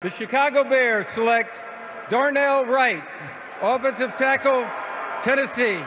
The Chicago Bears select Darnell Wright, offensive tackle, Tennessee.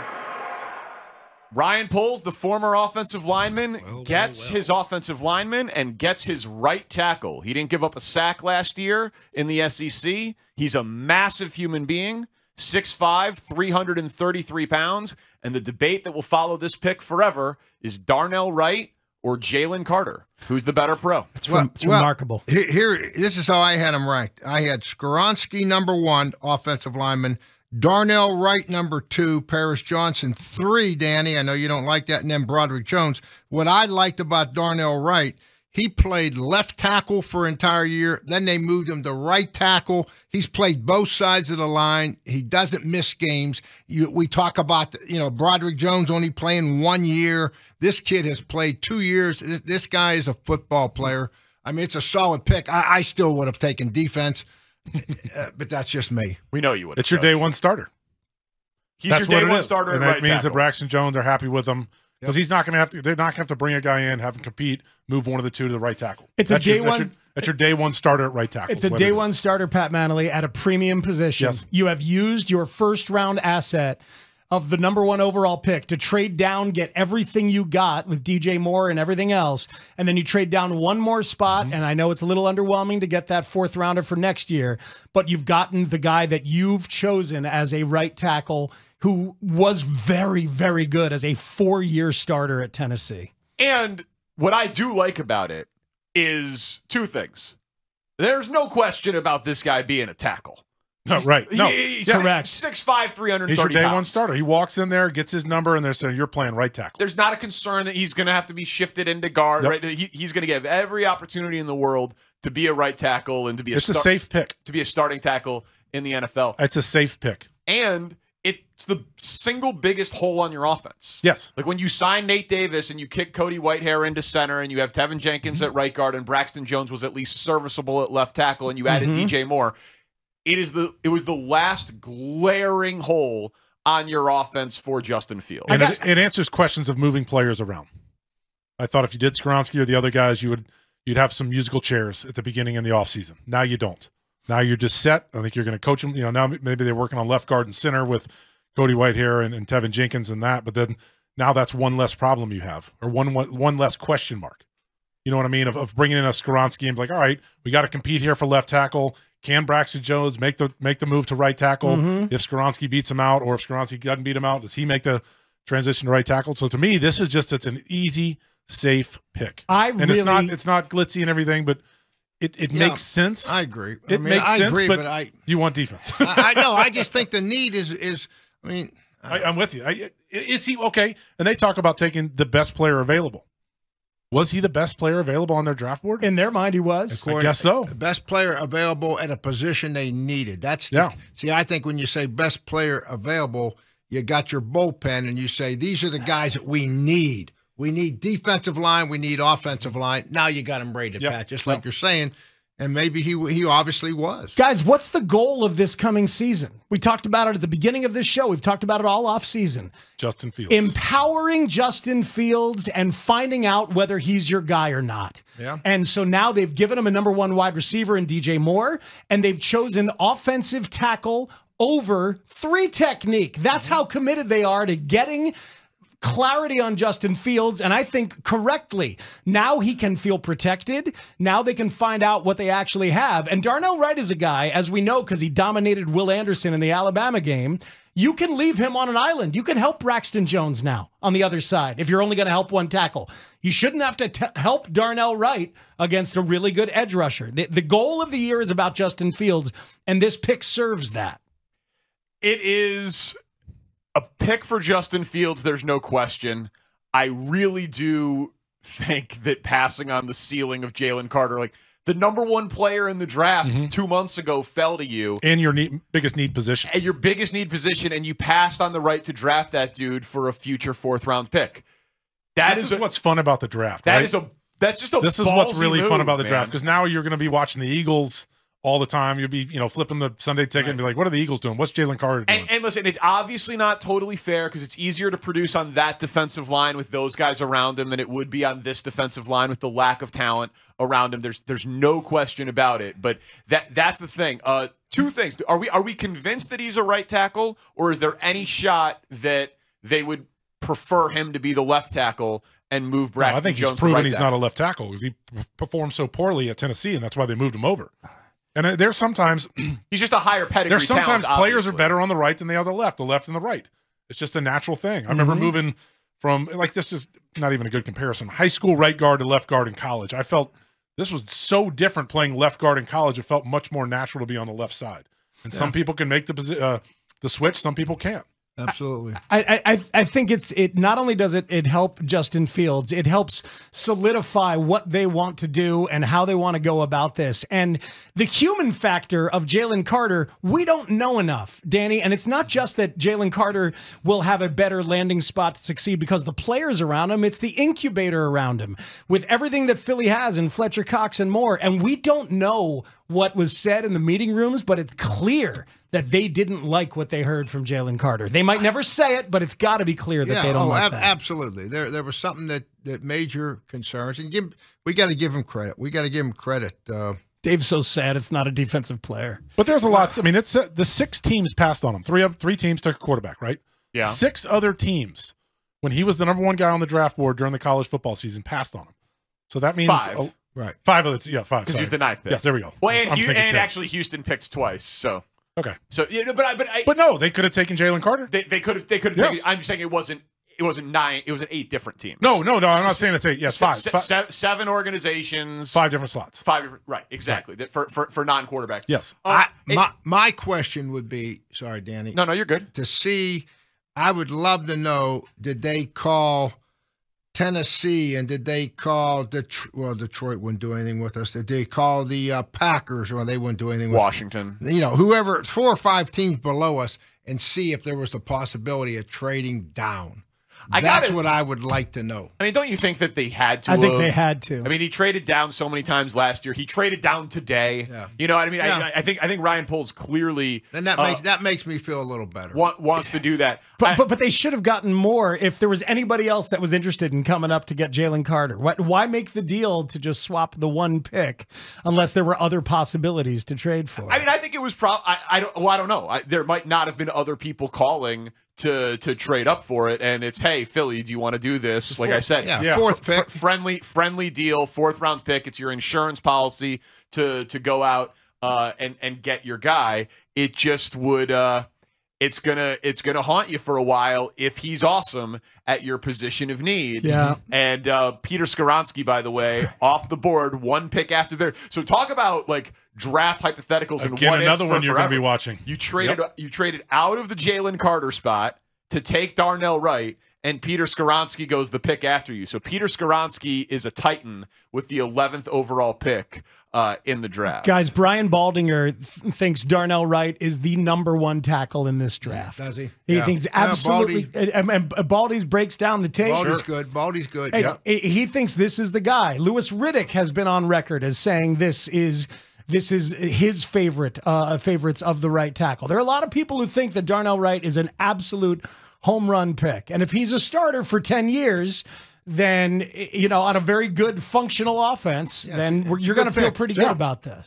Ryan Poles, the former offensive lineman, gets his offensive lineman and gets his right tackle. He didn't give up a sack last year in the SEC. He's a massive human being, 6'5", 333 pounds, and the debate that will follow this pick forever is Darnell Wright or Jalen Carter. Who's the better pro? It's remarkable. This is how I had him ranked. I had Skoronski #1, offensive lineman, Darnell Wright #2, Paris Johnson 3, Danny. I know you don't like that, and then Broderick Jones. What I liked about Darnell Wright, he played left tackle for an entire year. Then they moved him to right tackle. He's played both sides of the line. He doesn't miss games. We talk about, Broderick Jones only playing 1 year. This kid has played 2 years. This guy is a football player. I mean, it's a solid pick. I still would have taken defense, but that's just me. We know you would. It's your day one starter. He's your day one starter, and that right means that Braxton Jones are happy with him. Because he's not going to have to. They're not going to have to bring a guy in, have him compete, move one of the two to the right tackle. That's your day one starter at right tackle. It's a day one starter, Pat Mannelly, at a premium position. Yes. You have used your first round asset of the #1 overall pick to trade down, get everything you got with DJ Moore and everything else, and then you trade down one more spot. And I know it's a little underwhelming to get that 4th rounder for next year, but you've gotten the guy that you've chosen as a right tackle, who was very, very good as a 4-year starter at Tennessee. And what I do like about it is 2 things. There's no question about this guy being a tackle. No, right. No, he's correct. 6'5", 330 He's your day pounds. one starter. He walks in there, gets his number, and they're saying, you're playing right tackle. There's not a concern that he's going to have to be shifted into guard. Yep. Right? He's going to get every opportunity in the world to be a right tackle and to be a safe pick. To be a starting tackle in the NFL. It's a safe pick. And it's the single biggest hole on your offense. Yes. Like when you sign Nate Davis and you kick Cody Whitehair into center and you have Tevin Jenkins at right guard and Braxton Jones was at least serviceable at left tackle and you added DJ Moore, it was the last glaring hole on your offense for Justin Fields. And it answers questions of moving players around. I thought if you did Skoronski or the other guys, you'd have some musical chairs at the beginning in the offseason. Now you don't. Now you're just set. I think you're going to coach them. Now maybe they're working on left guard and center with Cody Whitehair and Tevin Jenkins and that. But then now that's one less problem you have, or one less question mark. You know what I mean? Of bringing in a Skoronski and be like, all right, we got to compete here for left tackle. Can Braxton Jones make the move to right tackle? If Skoronski beats him out, or if Skoronski doesn't beat him out, does he make the transition to right tackle? So to me, this is it's an easy, safe pick. It's not glitzy and everything, but it makes sense. I agree. It makes sense, but you want defense. I know. I just think the need is. I mean, I'm with you. Is he okay? And they talk about taking the best player available. Was he the best player available on their draft board? In their mind, he was. I guess so. The best player available at a position they needed. See, I think when you say best player available, you got your bullpen and you say, these are the guys that we need. We need defensive line. We need offensive line. Now you got him rated, Pat, just like you're saying. And maybe he obviously was. Guys, what's the goal of this coming season? We talked about it at the beginning of this show. We've talked about it all off season. Justin Fields. Empowering Justin Fields and finding out whether he's your guy or not. Yeah. And so now they've given him a #1 wide receiver in DJ Moore, and they've chosen offensive tackle over 3 technique. That's how committed they are to getting clarity on Justin Fields, and I think correctly. Now he can feel protected. Now they can find out what they actually have. And Darnell Wright is a guy, as we know, because he dominated Will Anderson in the Alabama game. You can leave him on an island. You can help Braxton Jones now on the other side if you're only going to help one tackle. You shouldn't have to help Darnell Wright against a really good edge rusher. The goal of the year is about Justin Fields, and this pick serves that. It is a pick for Justin Fields, there's no question. I really do think that passing on the ceiling of Jalen Carter, like the #1 player in the draft 2 months ago, fell to you. And your biggest need position. And your biggest need position, and you passed on the right to draft that dude for a future 4th-round pick. This is what's fun about the draft. This is what's really fun about the draft, because now you're going to be watching the Eagles all the time. You'd be, flipping the Sunday ticket and be like, what are the Eagles doing? What's Jalen Carter doing? And listen, it's obviously not totally fair because it's easier to produce on that defensive line with those guys around him than it would be on this defensive line with the lack of talent around him. There's no question about it. But that's the thing. Two things. Are we convinced that he's a right tackle, or is there any shot that they would prefer him to be the left tackle and move Braxton I think Jones he's proven to right he's tackle? not a left tackle because he performed so poorly at Tennessee, and that's why they moved him over. And there's sometimes He's just a higher pedigree. there's sometimes talent, players are obviously. better on the right than they are the left and the right. It's just a natural thing. I remember moving from, this is not even a good comparison, high school right guard to left guard in college. I felt this was so different playing left guard in college. It felt much more natural to be on the left side. And some people can make the switch, some people can't. Absolutely. I think it not only does it help Justin Fields, it helps solidify what they want to do and how they want to go about this. And the human factor of Jalen Carter, we don't know enough, Danny. And it's not just that Jalen Carter will have a better landing spot to succeed because the players around him, it's the incubator around him with everything that Philly has and Fletcher Cox and more. And we don't know what was said in the meeting rooms, but it's clear that they didn't like what they heard from Jalen Carter. They might never say it, but it's got to be clear that they don't like that. Absolutely. There was something that major concerns, and we got to give him credit. We got to give him credit. Dave's so sad it's not a defensive player. But there's a lot. I mean, it's the 6 teams passed on him. Three teams took a quarterback, right? Yeah. 6 other teams, when he was the number 1 guy on the draft board during the college football season, passed on him. So that means 5. Right. 5 of it. Yeah, 5. Because he's the 9th pick. Yes, there we go. Well, I'm thinking 10. actually Houston picked twice. So okay. So But no, they could have taken Jalen Carter. They could have. Yes. I'm just saying it wasn't 9. It was 8 different teams. No. I'm not saying it's 8. Yes, 5. 7 organizations. 5 different slots. 5 different. Right. Exactly. Right. For non-quarterbacks. Yes. My question would be, sorry, Danny. No, you're good. To see, I would love to know, did they call Tennessee and did they call Detroit wouldn't do anything with us. Did they call the Packers? Well, they wouldn't do anything with Washington. Whoever, 4 or 5 teams below us, and see if there was a possibility of trading down. That's what I would like to know. I mean, don't you think that they had to? I think they had to. I mean, he traded down so many times last year. He traded down today. Yeah. You know what I mean? Yeah. I think Ryan Poles clearly And that makes me feel a little better. wants to do that. But they should have gotten more if there was anybody else that was interested in coming up to get Jalen Carter. Why make the deal to just swap the 1 pick unless there were other possibilities to trade for? I mean, I think it was I don't know. There might not have been other people calling to trade up for it, and it's, hey, Philly, do you want to do this? Like I said, yeah. 4th pick, friendly deal, 4th round pick. It's your insurance policy to go out and get your guy. It just would. It's gonna haunt you for a while if he's awesome at your position of need. Yeah. And Peter Skoronski, by the way, off the board, 1 pick after there. So talk about like draft hypotheticals and Again, what another ifs one for you're going to forever. be watching. You traded out of the Jalen Carter spot to take Darnell Wright, and Peter Skoronski goes the pick after you. So Peter Skoronski is a Titan with the 11th overall pick in the draft. Guys, Brian Baldinger thinks Darnell Wright is the number 1 tackle in this draft. Does he? He Yeah. thinks absolutely. And Baldy's breaks down the tape. Baldy's good. Hey, Yeah. he thinks this is the guy. Lewis Riddick has been on record as saying this is his favorites of the right tackle. There are a lot of people who think that Darnell Wright is an absolute home run pick. And if he's a starter for 10 years, then, on a very good functional offense, then you're going to feel pretty good about this.